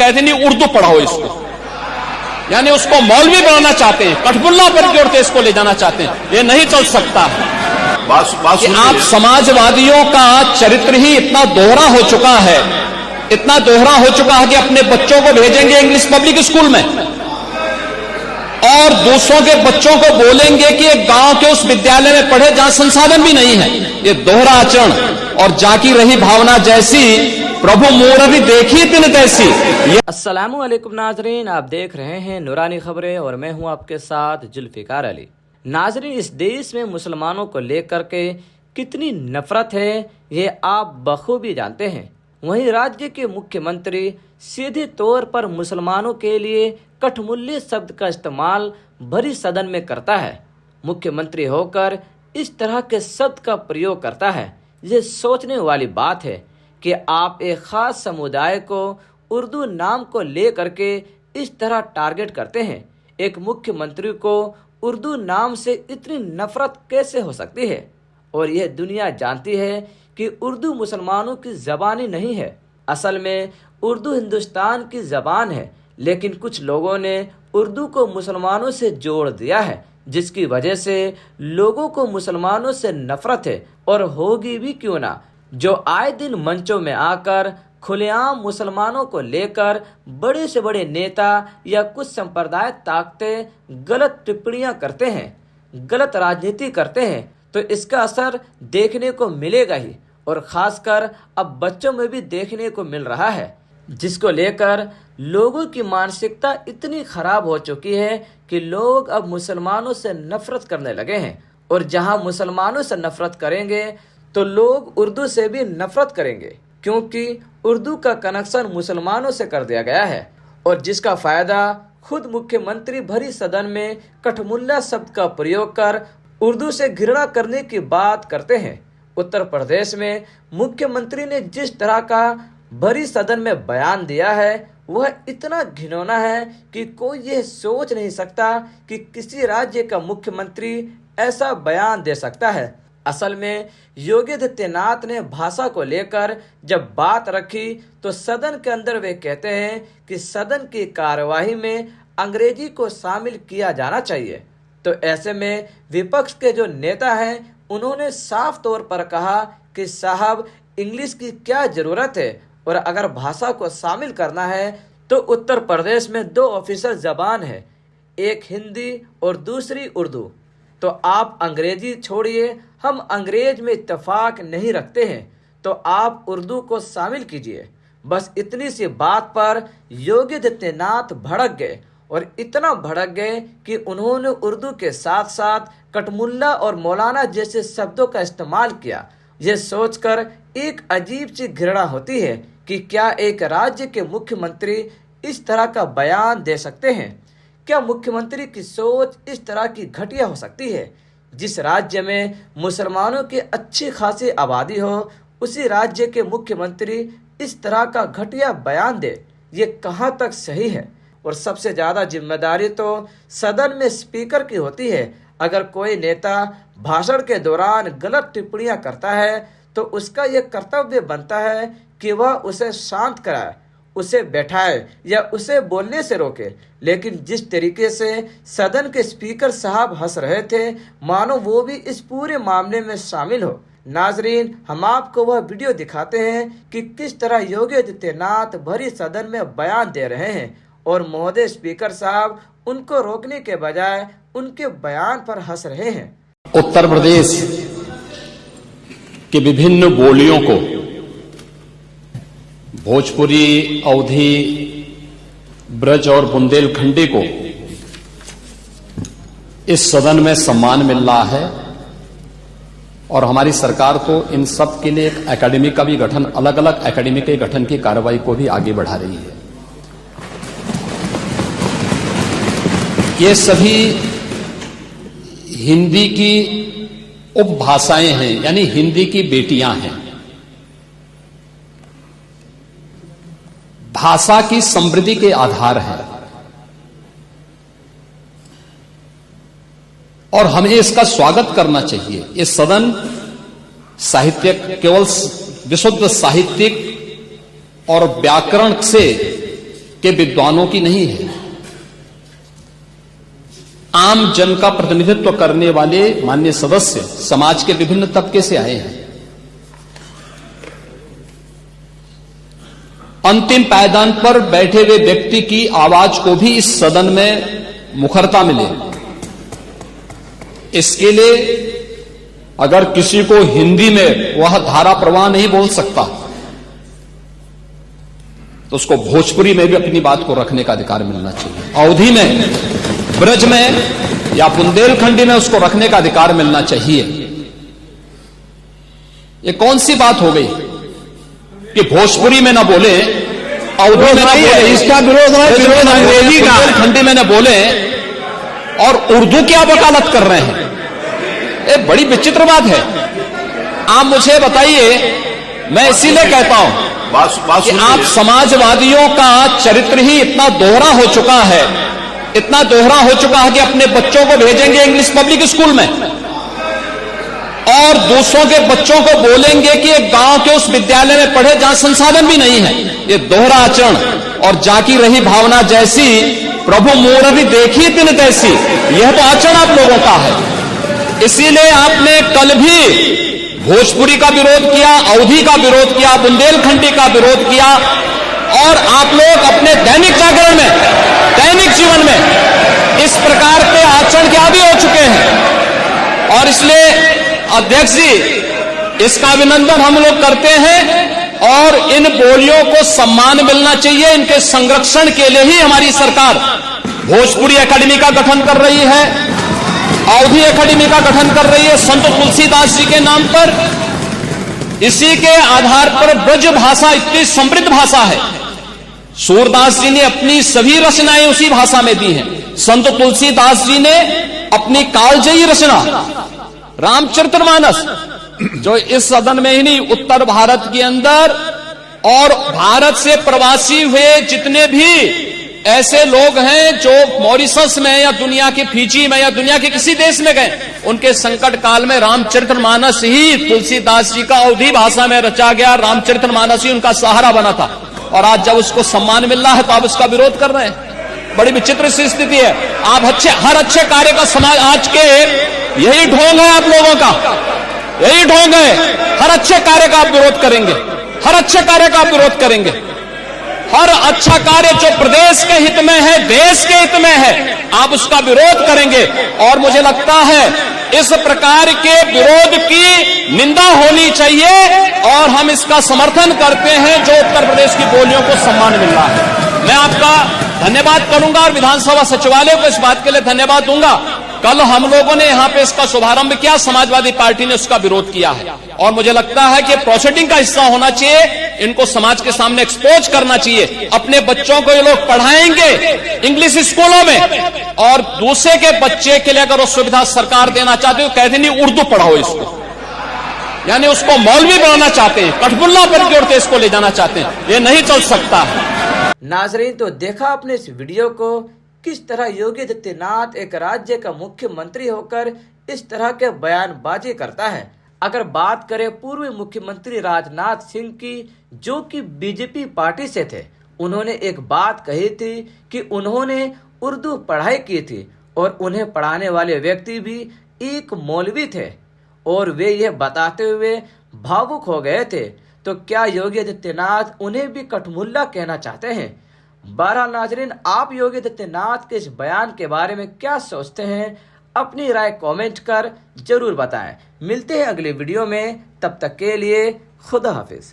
कहते नहीं उर्दू पढ़ाओ इसको, यानी उसको मौलवी बनाना चाहते हैं, कठपुल्ला पर की ओर देश को ले जाना चाहते हैं। ये नहीं चल सकता कि आप समाजवादियों का चरित्र ही इतना दोहरा हो चुका है, इतना दोहरा हो चुका है कि अपने बच्चों को भेजेंगे इंग्लिश पब्लिक स्कूल में और दूसरों के बच्चों को बोलेंगे कि एक गांव के उस विद्यालय में पढ़े जहां संसाधन भी नहीं है। ये दोहरा आचरण और जाकी रही भावना जैसी प्रभु मूर्ति देखी तिन तैसी। अस्सलामु अलैकुम नाजरीन, आप देख रहे हैं नूरानी खबरें और मैं हूं आपके साथ जुल्फिकार अली। नाजरीन, इस देश में मुसलमानों को लेकर के कितनी नफरत है ये आप बखूबी जानते हैं। वहीं राज्य के मुख्यमंत्री सीधे तौर पर मुसलमानों के लिए कठमुल्ले शब्द का इस्तेमाल भरी सदन में करता है। मुख्यमंत्री होकर इस तरह के शब्द का प्रयोग करता है, ये सोचने वाली बात है कि आप एक खास समुदाय को उर्दू नाम को लेकर के इस तरह टारगेट करते हैं। एक मुख्यमंत्री को उर्दू नाम से इतनी नफरत कैसे हो सकती है? और यह दुनिया जानती है कि उर्दू मुसलमानों की ज़बान ही नहीं है। असल में उर्दू हिंदुस्तान की ज़बान है, लेकिन कुछ लोगों ने उर्दू को मुसलमानों से जोड़ दिया है, जिसकी वजह से लोगों को मुसलमानों से नफरत है। और होगी भी क्यों ना, जो आए दिन मंचों में आकर खुलेआम मुसलमानों को लेकर बड़े से बड़े नेता या कुछ संप्रदाय ताकते गलत टिप्पणियां करते हैं, गलत राजनीति करते हैं, तो इसका असर देखने को मिलेगा ही। और खासकर अब बच्चों में भी देखने को मिल रहा है, जिसको लेकर लोगों की मानसिकता इतनी खराब हो चुकी है कि लोग अब मुसलमानों से नफरत करने लगे हैं। और जहां मुसलमानों से नफरत करेंगे तो लोग उर्दू से भी नफरत करेंगे, क्योंकि उर्दू का कनेक्शन मुसलमानों से कर दिया गया है। और जिसका फायदा खुद मुख्यमंत्री भरी सदन में कठमुल्ला शब्द का प्रयोग कर उर्दू से घृणा करने की बात करते हैं। उत्तर प्रदेश में मुख्यमंत्री ने जिस तरह का भरी सदन में बयान दिया है वह इतना घिनौना है कि कोई यह सोच नहीं सकता कि किसी राज्य का मुख्यमंत्री ऐसा बयान दे सकता है। असल में योगी आदित्यनाथ ने भाषा को लेकर जब बात रखी तो सदन के अंदर वे कहते हैं कि सदन की कार्यवाही में अंग्रेजी को शामिल किया जाना चाहिए। तो ऐसे में विपक्ष के जो नेता हैं उन्होंने साफ तौर पर कहा कि साहब इंग्लिश की क्या ज़रूरत है, और अगर भाषा को शामिल करना है तो उत्तर प्रदेश में 2 ऑफिशियल ज़बान है, एक हिंदी और दूसरी उर्दू। तो आप अंग्रेजी छोड़िए, हम अंग्रेज में इत्तेफाक नहीं रखते हैं, तो आप उर्दू को शामिल कीजिए। बस इतनी सी बात पर योगी आदित्यनाथ भड़क गए, और इतना भड़क गए कि उन्होंने उर्दू के साथ साथ कठमुल्ला और मौलाना जैसे शब्दों का इस्तेमाल किया। ये सोचकर एक अजीब सी घृणा होती है कि क्या एक राज्य के मुख्यमंत्री इस तरह का बयान दे सकते हैं? क्या मुख्यमंत्री की सोच इस तरह की घटिया हो सकती है? जिस राज्य में मुसलमानों की अच्छी खासी आबादी हो, उसी राज्य के मुख्यमंत्री इस तरह का घटिया बयान दे, ये कहाँ तक सही है? और सबसे ज़्यादा जिम्मेदारी तो सदन में स्पीकर की होती है। अगर कोई नेता भाषण के दौरान गलत टिप्पणियां करता है तो उसका यह कर्तव्य बनता है कि वह उसे शांत कराए, उसे बैठाए या उसे बोलने से रोके। लेकिन जिस तरीके से सदन के स्पीकर साहब हंस रहे थे, मानो वो भी इस पूरे मामले में शामिल हो। नाजरीन, हम आपको वह वीडियो दिखाते हैं कि किस तरह योगी आदित्यनाथ भरी सदन में बयान दे रहे हैं और महोदय स्पीकर साहब उनको रोकने के बजाय उनके बयान पर हंस रहे हैं। उत्तर प्रदेश के विभिन्न बोलियों को, भोजपुरी, अवधी, ब्रज और बुंदेलखंडी को इस सदन में सम्मान मिल रहा है। और हमारी सरकार को इन सब के लिए एक एकेडमी का भी गठन, अलग अलग एकेडमी के गठन की कार्रवाई को भी आगे बढ़ा रही है। ये सभी हिंदी की उपभाषाएं हैं, यानी हिंदी की बेटियां हैं। भाषा की समृद्धि के आधार हैं और हमें इसका स्वागत करना चाहिए। ये सदन साहित्यिक, केवल विशुद्ध साहित्यिक और व्याकरण से के विद्वानों की नहीं है, आम जन का प्रतिनिधित्व करने वाले माननीय सदस्य समाज के विभिन्न तबके से आए हैं। अंतिम पायदान पर बैठे हुए व्यक्ति की आवाज को भी इस सदन में मुखरता मिले, इसके लिए अगर किसी को हिंदी में वह धारा प्रवाह नहीं बोल सकता तो उसको भोजपुरी में भी अपनी बात को रखने का अधिकार मिलना चाहिए, अवधी में, ब्रज में या बुंदेलखंडी में उसको रखने का अधिकार मिलना चाहिए। ये कौन सी बात हो गई कि भोजपुरी में ना बोले, अवधी में ना बोले, इसका विरोध है, विरोध अंग्रेजी का, बुंदेलखंडी में ना बोले और उर्दू की आप वकालत कर रहे हैं। ये बड़ी विचित्र बात है। आप मुझे बताइए, मैं इसीलिए कहता हूं कि आप समाजवादियों का चरित्र ही इतना दोहरा हो चुका है, इतना दोहरा हो चुका है कि अपने बच्चों को भेजेंगे इंग्लिश पब्लिक स्कूल में और दूसरों के बच्चों को बोलेंगे कि एक गांव के उस विद्यालय में पढ़े जहां संसाधन भी नहीं है। ये दोहरा आचरण और जाकी रही भावना जैसी प्रभु मूर्ति देखी तिन तैसी, यह तो आचरण आप लोगों का है। इसीलिए आपने कल भी भोजपुरी का विरोध किया, अवधी का विरोध किया, बुंदेलखंडी का विरोध किया और आप लोग अपने दैनिक जागरण में, दैनिक जीवन में इस प्रकार के आचरण के आदी हो चुके हैं। और इसलिए अध्यक्ष जी, इसका अभिनंदन हम लोग करते हैं और इन बोलियों को सम्मान मिलना चाहिए। इनके संरक्षण के लिए ही हमारी सरकार भोजपुरी एकेडमी का गठन कर रही है, अवधी एकेडमी का गठन कर रही है संत तुलसीदास जी के नाम पर। इसी के आधार पर ब्रज भाषा इतनी समृद्ध भाषा है। सूरदास जी ने अपनी सभी रचनाएं उसी भाषा में दी हैं। संत तुलसीदास जी ने अपनी कालजयी रचना रामचरितमानस, जो इस सदन में ही नहीं, उत्तर भारत के अंदर और भारत से प्रवासी हुए जितने भी ऐसे लोग हैं जो मॉरिशस में या दुनिया के फिजी में या दुनिया के किसी देश में गए, उनके संकट काल में रामचरितमानस ही तुलसीदास जी का अवधी भाषा में रचा गया, रामचरितमानस ही उनका सहारा बना था। और आज जब उसको सम्मान मिल रहा है तो आप उसका विरोध कर रहे हैं। बड़ी विचित्र सी स्थिति है। आप हर अच्छे कार्य का समाज, आज के यही ढोंग है आप लोगों का, यही ढोंग है। हर अच्छे कार्य का आप विरोध करेंगे, हर अच्छे कार्य का आप विरोध करेंगे। हर अच्छा कार्य जो प्रदेश के हित में है, देश के हित में है, आप उसका विरोध करेंगे। और मुझे लगता है इस प्रकार के विरोध की निंदा होनी चाहिए और हम इसका समर्थन करते हैं जो उत्तर प्रदेश की बोलियों को सम्मान मिल रहा है। मैं आपका धन्यवाद करूंगा और विधानसभा सचिवालय को इस बात के लिए धन्यवाद दूंगा। कल हम लोगों ने यहां पे इसका शुभारंभ किया, समाजवादी पार्टी ने उसका विरोध किया है और मुझे लगता है कि प्रोसीडिंग का हिस्सा होना चाहिए। इनको समाज के सामने एक्सपोज करना चाहिए। अपने बच्चों को ये लोग पढ़ाएंगे इंग्लिश स्कूलों में और दूसरे के बच्चे के लिए अगर वो सुविधा सरकार देना चाहते हो, कहते नहीं उर्दू पढ़ाओ इसको, यानी उसको मौलवी बनाना चाहते हैं, कठपुतला पर की ओर देश को ले जाना चाहते हैं। ये नहीं चल सकता है। नाजरीन, तो देखा आपने इस वीडियो को, किस तरह योगी आदित्यनाथ एक राज्य का मुख्यमंत्री होकर इस तरह के बयानबाजी करता है। अगर बात करें पूर्व मुख्यमंत्री राजनाथ सिंह की, जो कि बीजेपी पार्टी से थे, उन्होंने एक बात कही थी कि उन्होंने उर्दू पढ़ाई की थी और उन्हें पढ़ाने वाले व्यक्ति भी एक मौलवी थे और वे यह बताते हुए भावुक हो गए थे। तो क्या योगी आदित्यनाथ उन्हें भी कठमुल्ला कहना चाहते हैं? बहरहाल नाजरीन, आप योगी आदित्यनाथ के इस बयान के बारे में क्या सोचते हैं? अपनी राय कमेंट कर जरूर बताएं। मिलते हैं अगले वीडियो में, तब तक के लिए खुदा हाफिज।